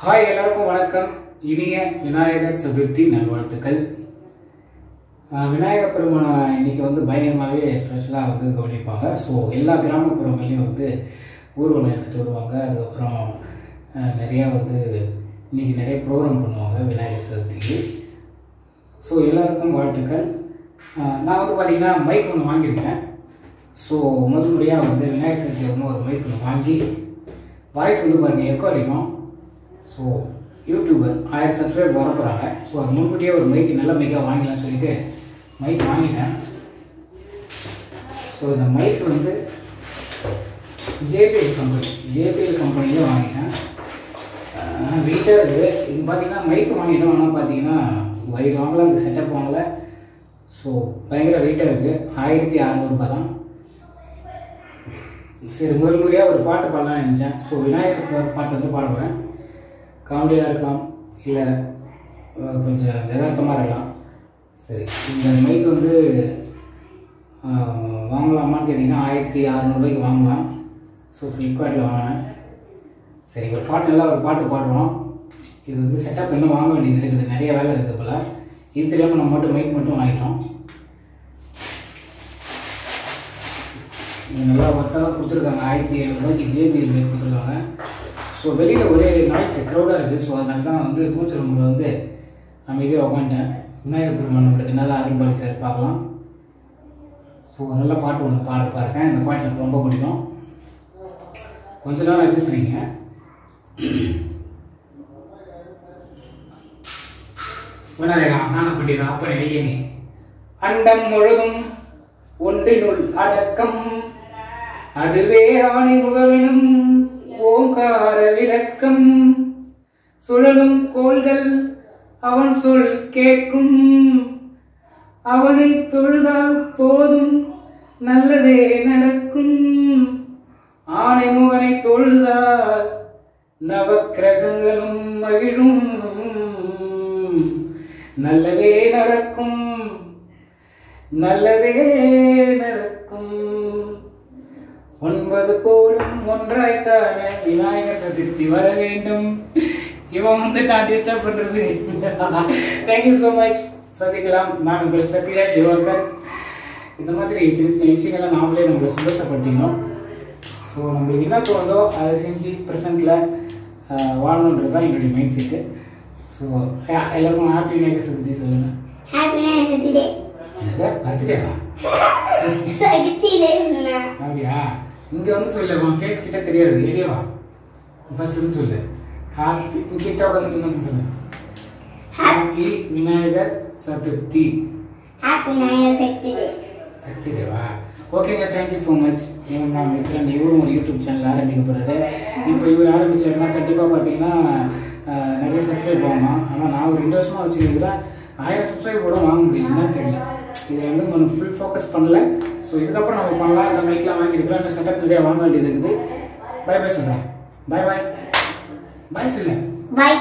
Hi எல்லாருக்கும் வணக்கம். இனிய விநாயகர் சதுர்த்தி நல்வாழ்த்துக்கள். விநாயகர் பெருமானை இன்னைக்கு பயங்கரமாகவே ஸ்பெஷலாக கவனிப்பாங்க. ஸோ எல்லா கிராமப்புறங்கள்லையும் ஊர்வலம் எடுத்துகிட்டு வருவாங்க. அதுக்கப்புறம் நிறையா இன்னைக்கு நிறைய ப்ரோக்ராம் பண்ணுவாங்க விநாயகர் சதுர்த்திக்கு. ஸோ எல்லாருக்கும் வாழ்த்துக்கள். நான் பார்த்தீங்கன்னா மைக் ஒன்று வாங்கியிருக்கேன். ஸோ முதல் முறையாக விநாயகர் சதுர்த்தி ஒரு மைக் ஒன்று வாங்கி வாய்ஸ் பாருங்கள் எக்கோ அடிக்கும். ஸோ யூடியூபர் 1000 சப்ஸ்கிரைப் வர போகிறாங்க. ஸோ அது முன்கூட்டியே ஒரு மைக்கு நல்ல மைக்காக வாங்கிக்கலாம்னு சொல்லிட்டு மைக் வாங்கிட்டேன். ஸோ இந்த மைக் ஜேபிஎல் கம்பெனிலே வாங்கிட்டேன். வெயிட்டாக இருக்குது. இது பார்த்தீங்கன்னா மைக் வாங்கிட்டோம். ஆனால் பார்த்தீங்கன்னா வயிறு வாங்கல, அந்த செட்டப் வாங்கலை. ஸோ பயங்கர வெயிட்டாக இருக்குது. 1600 ரூபாய் தான். சரி, முதல் முறையாக ஒரு பாட்டு பாடலாம்னு நினச்சேன். ஸோ விநாயகர் பாட்டு பாட போகிறேன். காமெடியாக இருக்கலாம், இல்லை கொஞ்சம் யதார்த்தமாக இருக்கலாம். சரி, இந்த மைக் வாங்கலாமான்னு கேட்டிங்கன்னா 1600 ரூபாய்க்கு வாங்கலாம். ஸோ ஃப்ளிப்கார்ட்டில் வாங்கினேன். சரி, ஒரு பாட்டு பாடுறோம். இது செட்டப் இன்னும் வாங்க வேண்டியது இருக்குது. நிறைய வேலை இருக்குது போல். இது தெரியாமல் நம்ம மைக் மட்டும் வாங்கிட்டோம். நல்லா ஒர்க்காக தான் கொடுத்துருக்காங்க. 1700 ரூபாய்க்கு ஜேபிஎல் மைக் கொடுத்துருக்காங்க. ஸோ வெளியில் ஒரே நாய்ஸ் க்ரௌடாக இருக்குது. ஸோ அதனால தான் பூச்சி ரூமில் நம்ம இதே உட்காந்துட்டேன். விநாயகர் பெருமான் நம்மளுக்கு நல்லா அருள்பாலிக்கிறார், பார்க்கலாம். ஸோ நல்ல பாட்டு ஒன்று பாருங்க. இந்த பாட்டு எனக்கு ரொம்ப பிடிக்கும். கொஞ்ச நேரம் அட்ஜஸ்ட் பண்ணிங்க. விநாயகா ஞானப்பண்டிதா அப்பனே ஐயனே, அண்டம் முழுதும் ஒன்றினுள் அடக்கம், அதுவே ஆணை முகவினும் ஓங்கார விளக்கம், சுழலும் கோள்கள் அவன் சொல் கேட்கும், அவனை தொழுதால் போதும் நல்லதே நடக்கும், ஆணை முகனை தொழுதால் நவக்கிரகங்களும் மகிழும், நல்லதே நடக்கும், நல்லதே நடக்கும். 9 கோளும் ஒன்றாய்த்தான விநாயகர் சதுர்த்தி வர வேண்டும். இவன் நான் டிஸ்டர்ப் பண்றது. Thank you so much. சந்திக்கலாம். நான் உங்கள் சத்யராஜ் திவாகர். இந்த மாதிரி சின்ன சின்ன விஷயங்கள்லாம் நாமளே நம்மளை சந்தோஷப்படுத்திக்கணும். ஸோ நம்மளுக்கு என்ன தோணுதோ அதை செஞ்சு ப்ரெசென்ட்டில் வாழணுன்றது தான் என்னுடைய மைண்ட் செட்டு. ஸோ எல்லாருக்கும் ஹாப்பி விநாயகர் சதுர்த்தி சொல்லுங்கள். ஹாப்பி விநாயகர் சதுர்த்தி. பர்த்டேவா? அப்படியா? இங்கே சொல்லு. உன் ஃபேஸ் கிட்ட தெரியாது. ஏடியவா ஃபர்ஸ்ட் சொல்லு. ஹாப்பி கிட்ட உட்காந்து சொல்லு. ஹாப்பி விநாயகர் சதுர்த்தி. ஹாப்பி விநாயகர் சதுர்த்தி. சக்தி தேவா. ஓகேங்க, தேங்க்யூ ஸோ மச். நான் மித்ரன். இவரும் ஒரு யூடியூப் சேனல் ஆரம்பிக்க போகிறாரு. இப்போ இவர் ஆரம்பிச்சாருன்னா கண்டிப்பாக பார்த்தீங்கன்னா நிறைய சப்ஸ்கிரைப் ஆகணும். ஆனால் நான் ஒரு 2 வருஷமாக வச்சுருக்கிறேன். 1000 சப்ஸ்கிரைப் கூட வாங்க முடியும். என்னன்னு தெரியல. இதில் நம்ம ஃபுல் ஃபோக்கஸ் பண்ணல. ஸோ இதுக்கப்புறம் நம்ம பண்ணலாம். இந்த மைக்லாம் வாங்கியிருக்கிறோம். இந்த செட்டப் நிறையா வாங்க வேண்டியது இருக்குது. பை சொல்கிறேன். பாய் சொல்லு. பாய்.